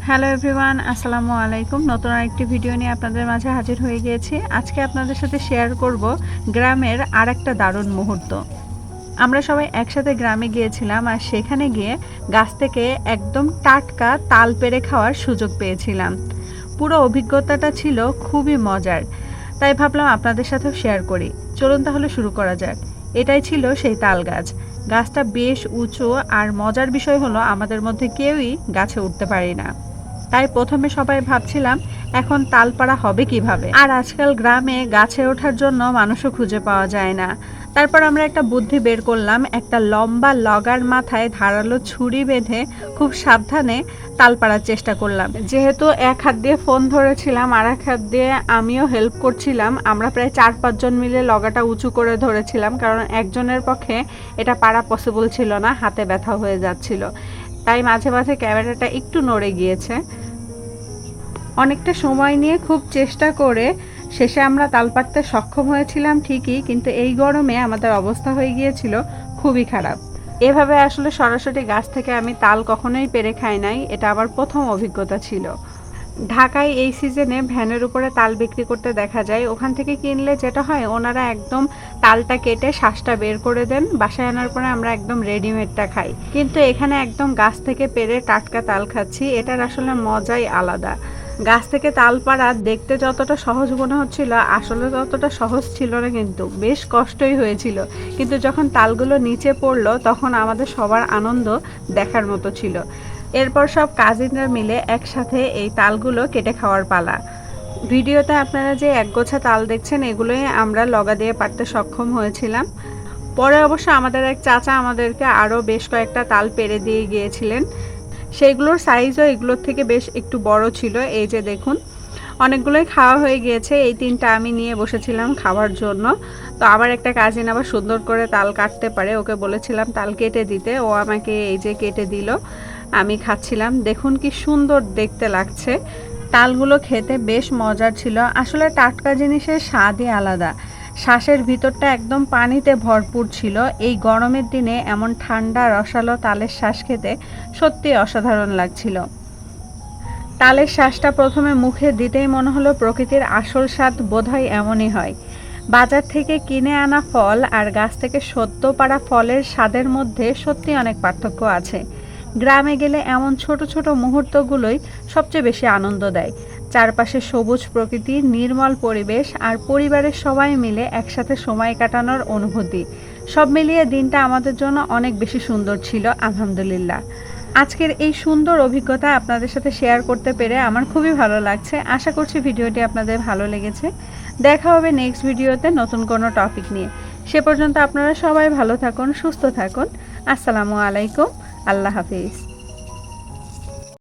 Hello everyone, আসসালামু আলাইকুম। নতুন আরেকটি ভিডিও নিয়ে আপনাদের মাঝে হাজির হয়ে গিয়েছি। আজকে আপনাদের সাথে শেয়ার করব গ্রামের আরেকটা দারুণ মুহূর্ত। আমরা সবাই একসাথে গ্রামে গিয়েছিলাম আর সেখানে গিয়ে গাছ থেকে একদম টাটকা তাল পেড়ে খাওয়ার সুযোগ পেয়েছিলাম। পুরো অভিজ্ঞতাটা ছিল খুবই মজার, তাই ভাবলাম আপনাদের সাথেও শেয়ার করি। চলুন তাহলে শুরু করা যাক। এটাই ছিল সেই তাল গাছ। গাছটা বেশ উঁচু আর মজার বিষয় হলো আমাদের মধ্যে কেউই গাছে উঠতে পারি না। তাই প্রথমে সবাই ভাবছিলাম এখন তালপাড়া হবে কিভাবে, আর আজকাল গ্রামে গাছে ওঠার জন্য মানুষও খুঁজে পাওয়া যায় না। তারপর আমরা একটা বুদ্ধি বের করলাম, একটা লম্বা লগার মাথায় ধারালো ছুরি বেঁধে খুব সাবধানে তাল পাড়ার চেষ্টা করলাম। যেহেতু এক হাত দিয়ে ফোন ধরেছিলাম আর এক হাত দিয়ে আমিও হেল্প করছিলাম, আমরা প্রায় 4-5 জন মিলে লগাটা উঁচু করে ধরেছিলাম, কারণ একজনের পক্ষে এটা পারা পসিবল ছিল না, হাতে ব্যথা হয়ে যাচ্ছিল। তাই মাঝে মাঝে ক্যামেরাটা একটু নড়ে গিয়েছে। অনেকটা সময় নিয়ে খুব চেষ্টা করে শেষে আমরা তাল পাড়তে সক্ষম হয়েছিলাম ঠিকই, কিন্তু এই গরমে আমাদের অবস্থা হয়ে গিয়েছিল খুবই খারাপ। এভাবে আসলে সরাসরি গাছ থেকে আমি তাল কখনোই পেরে খাই নাই, এটা আমার প্রথম অভিজ্ঞতা ছিল। ঢাকায় এই সিজনে ভ্যানের উপরে তাল বিক্রি করতে দেখা যায়। ওখান থেকে কিনলে যেটা হয়, ওনারা একদম তালটা কেটে শ্বাসটা বের করে দেন, বাসায় আনার পরে আমরা একদম রেডিমেডটা খাই। কিন্তু এখানে একদম গাছ থেকে পেরে টাটকা তাল খাচ্ছি, এটার আসলে মজাই আলাদা। গাছ থেকে তাল পাড়া দেখতে যতটা সহজ মনে হচ্ছিল, আসলে ততটা সহজ ছিল না, কিন্তু বেশ কষ্টই হয়েছিল। কিন্তু যখন তালগুলো নিচে পড়লো তখন আমাদের সবার আনন্দ দেখার মতো ছিল। এরপর সব কাজিনরা মিলে একসাথে এই তালগুলো কেটে খাওয়ার পালা। ভিডিওতে আপনারা যে একগোছা তাল দেখছেন, এগুলোই আমরা লগা দিয়ে পাড়তে সক্ষম হয়েছিলাম। পরে অবশ্য আমাদের এক চাচা আমাদেরকে আরও বেশ কয়েকটা তাল পেড়ে দিয়ে গিয়েছিলেন। সেইগুলোর সাইজও এগুলোর থেকে বেশ একটু বড় ছিল। এই যে দেখুন, অনেকগুলোই খাওয়া হয়ে গিয়েছে। এই 3টা আমি নিয়ে বসেছিলাম খাওয়ার জন্য। তো আবার একটা কাজিন আবার সুন্দর করে তাল কাটতে পারে, ওকে বলেছিলাম তাল কেটে দিতে, ও আমাকে এই যে কেটে দিল, আমি খাচ্ছিলাম। দেখুন কি সুন্দর দেখতে লাগছে। তালগুলো খেতে বেশ মজার ছিল। আসলে টাটকা জিনিসের স্বাদই আলাদা। শ্বাসের ভিতরটা একদম পানিতে ভরপুর ছিল। এই গরমের দিনে এমন ঠান্ডা রসালো তালের শ্বাস খেতে সত্যি অসাধারণ লাগছিল। তালের শ্বাসটা প্রথমে মুখে দিতেই মনে হলো প্রকৃতির আসল স্বাদ বোধহয় এমনই হয়। বাজার থেকে কিনে আনা ফল আর গাছ থেকে সদ্য পাড়া ফলের স্বাদের মধ্যে সত্যি অনেক পার্থক্য আছে। গ্রামে গেলে এমন ছোট ছোট মুহূর্তগুলোই সবচেয়ে বেশি আনন্দ দেয়। চারপাশে সবুজ প্রকৃতি, নির্মল পরিবেশ আর পরিবারের সবাই মিলে একসাথে সময় কাটানোর অনুভূতি, সব মিলিয়ে দিনটা আমাদের জন্য অনেক বেশি সুন্দর ছিল, আলহামদুলিল্লাহ। আজকের এই সুন্দর অভিজ্ঞতা আপনাদের সাথে শেয়ার করতে পেরে আমার খুবই ভালো লাগছে। আশা করছি ভিডিওটি আপনাদের ভালো লেগেছে। দেখা হবে নেক্সট ভিডিওতে নতুন কোনো টপিক নিয়ে। সে পর্যন্ত আপনারা সবাই ভালো থাকুন, সুস্থ থাকুন। আসসালামু আলাইকুম, আল্লাহ হাফিজ।